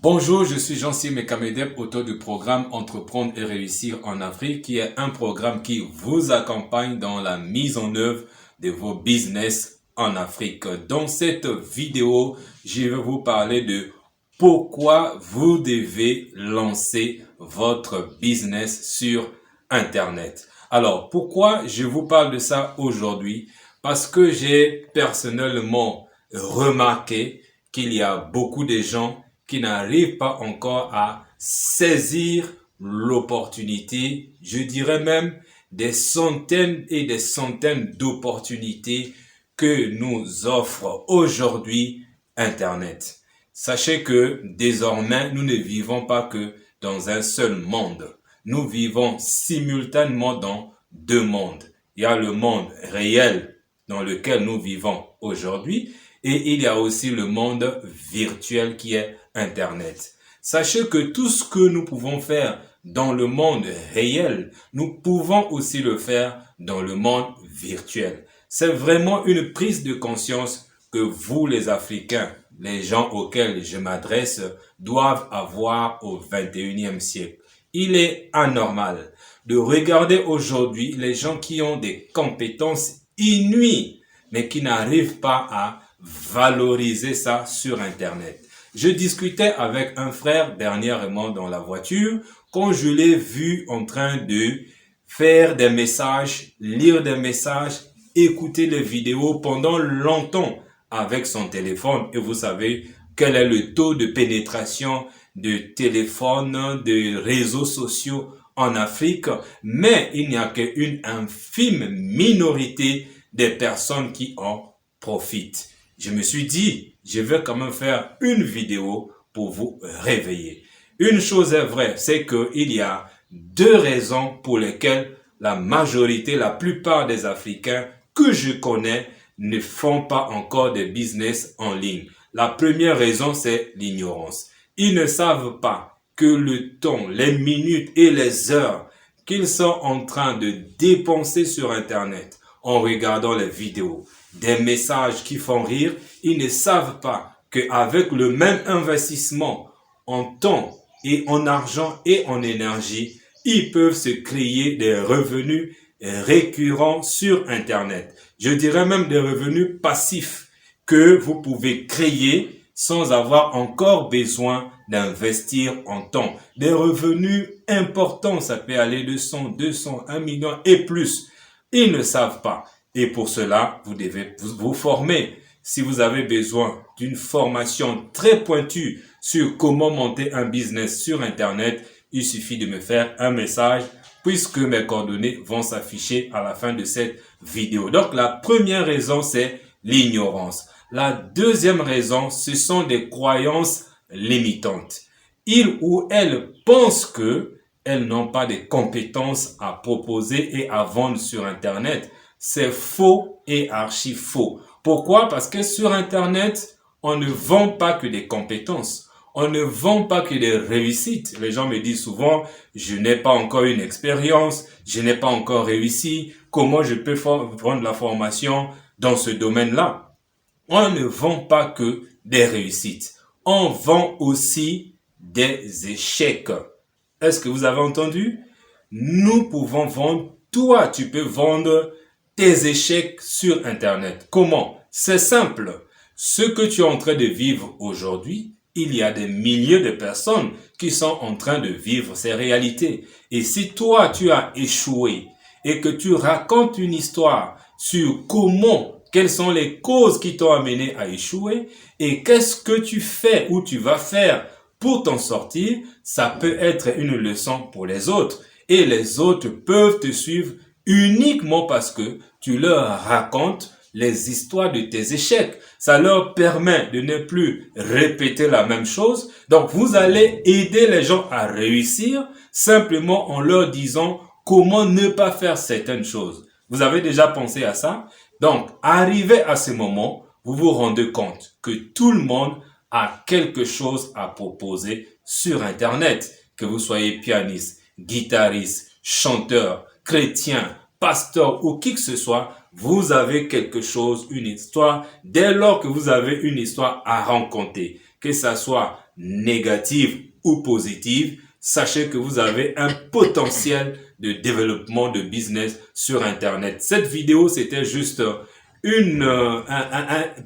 Bonjour, je suis Jean-Cyr Mekamedeb, auteur du programme Entreprendre et réussir en Afrique, qui est un programme qui vous accompagne dans la mise en œuvre de vos business en Afrique. Dans cette vidéo, je vais vous parler de pourquoi vous devez lancer votre business sur Internet. Alors, pourquoi je vous parle de ça aujourd'hui? Parce que j'ai personnellement remarqué qu'il y a beaucoup de gens qui n'arrivent pas encore à saisir l'opportunité, je dirais même des centaines et des centaines d'opportunités que nous offre aujourd'hui Internet. Sachez que désormais, nous ne vivons pas que dans un seul monde. Nous vivons simultanément dans deux mondes. Il y a le monde réel dans lequel nous vivons aujourd'hui et il y a aussi le monde virtuel qui est Internet. Sachez que tout ce que nous pouvons faire dans le monde réel, nous pouvons aussi le faire dans le monde virtuel. C'est vraiment une prise de conscience que vous, les Africains, les gens auxquels je m'adresse, doivent avoir au 21e siècle. Il est anormal de regarder aujourd'hui les gens qui ont des compétences inouïes, mais qui n'arrivent pas à valoriser ça sur Internet. Je discutais avec un frère dernièrement dans la voiture quand je l'ai vu en train de faire des messages, lire des messages, écouter des vidéos pendant longtemps avec son téléphone. Et vous savez quel est le taux de pénétration de téléphones, de réseaux sociaux en Afrique. Mais il n'y a qu'une infime minorité des personnes qui en profitent. Je me suis dit, je vais quand même faire une vidéo pour vous réveiller. Une chose est vraie, c'est qu'il y a deux raisons pour lesquelles la majorité, la plupart des Africains que je connais ne font pas encore de business en ligne. La première raison, c'est l'ignorance. Ils ne savent pas que le temps, les minutes et les heures qu'ils sont en train de dépenser sur Internet en regardant les vidéos, des messages qui font rire, ils ne savent pas qu'avec le même investissement en temps et en argent et en énergie, ils peuvent se créer des revenus récurrents sur Internet. Je dirais même des revenus passifs que vous pouvez créer sans avoir encore besoin d'investir en temps. Des revenus importants, ça peut aller de 100, 200, 1 million et plus. Ils ne savent pas. Et pour cela, vous devez vous former. Si vous avez besoin d'une formation très pointue sur comment monter un business sur Internet, il suffit de me faire un message puisque mes coordonnées vont s'afficher à la fin de cette vidéo. Donc, la première raison, c'est l'ignorance. La deuxième raison, ce sont des croyances limitantes. Ils ou elles pensent que elles n'ont pas de compétences à proposer et à vendre sur Internet. C'est faux et archi faux. Pourquoi? Parce que sur Internet, on ne vend pas que des compétences. On ne vend pas que des réussites. Les gens me disent souvent, je n'ai pas encore une expérience, je n'ai pas encore réussi. Comment je peux prendre la formation dans ce domaine-là? On ne vend pas que des réussites. On vend aussi des échecs. Est-ce que vous avez entendu? Nous pouvons vendre, toi, tu peux vendre tes échecs sur Internet. Comment? C'est simple. Ce que tu es en train de vivre aujourd'hui, il y a des milliers de personnes qui sont en train de vivre ces réalités. Et si toi, tu as échoué et que tu racontes une histoire sur comment, quelles sont les causes qui t'ont amené à échouer et qu'est-ce que tu fais ou tu vas faire pour t'en sortir, ça peut être une leçon pour les autres. Et les autres peuvent te suivre uniquement parce que tu leur racontes les histoires de tes échecs. Ça leur permet de ne plus répéter la même chose. Donc, vous allez aider les gens à réussir simplement en leur disant comment ne pas faire certaines choses. Vous avez déjà pensé à ça? Donc, arrivé à ce moment, vous vous rendez compte que tout le monde a quelque chose à proposer sur Internet. que vous soyez pianiste, guitariste, chanteur, chrétien, pasteur ou qui que ce soit, vous avez quelque chose, une histoire. Dès lors que vous avez une histoire à raconter, que ça soit négative ou positive, sachez que vous avez un potentiel de développement de business sur Internet. Cette vidéo, c'était juste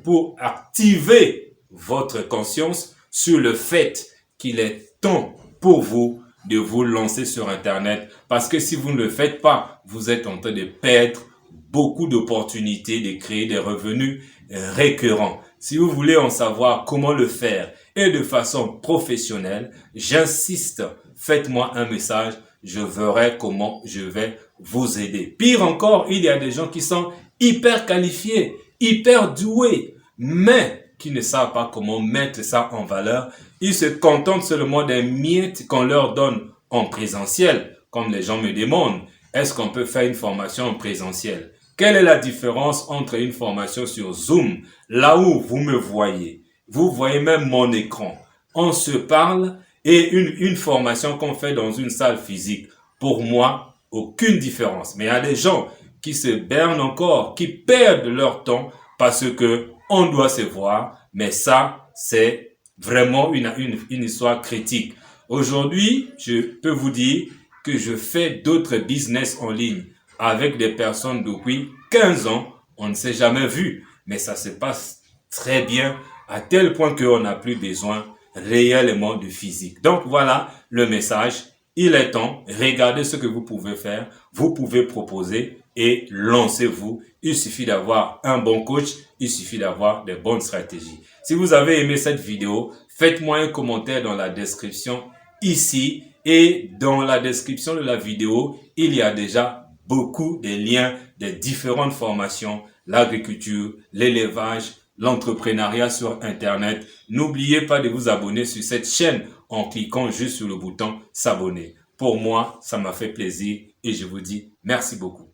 pour activer votre conscience sur le fait qu'il est temps pour vous de vous lancer sur Internet. Parce que si vous ne le faites pas, vous êtes en train de perdre beaucoup d'opportunités de créer des revenus récurrents. Si vous voulez en savoir comment le faire et de façon professionnelle, j'insiste, faites-moi un message, je verrai comment je vais vous aider. Pire encore, il y a des gens qui sont hyper qualifiés, hyper doués, mais qui ne savent pas comment mettre ça en valeur. Ils se contentent seulement des miettes qu'on leur donne en présentiel. Comme les gens me demandent, est-ce qu'on peut faire une formation en présentiel? Quelle est la différence entre une formation sur Zoom, là où vous me voyez, vous voyez même mon écran, on se parle, et une formation qu'on fait dans une salle physique? Pour moi, aucune différence. Mais il y a des gens qui se bernent encore, qui perdent leur temps parce que on doit se voir. Mais ça, c'est vraiment une histoire critique. Aujourd'hui, je peux vous dire que je fais d'autres business en ligne avec des personnes depuis 15 ans. On ne s'est jamais vu, mais ça se passe très bien à tel point qu'on n'a plus besoin réellement de physique. Donc voilà le message. Il est temps, regardez ce que vous pouvez faire, vous pouvez proposer et lancez-vous. Il suffit d'avoir un bon coach, il suffit d'avoir des bonnes stratégies. Si vous avez aimé cette vidéo, faites-moi un commentaire dans la description ici, et dans la description de la vidéo, il y a déjà beaucoup de liens des différentes formations, l'agriculture, l'élevage, l'entrepreneuriat sur Internet. N'oubliez pas de vous abonner sur cette chaîne en cliquant juste sur le bouton s'abonner. Pour moi, ça m'a fait plaisir et je vous dis merci beaucoup.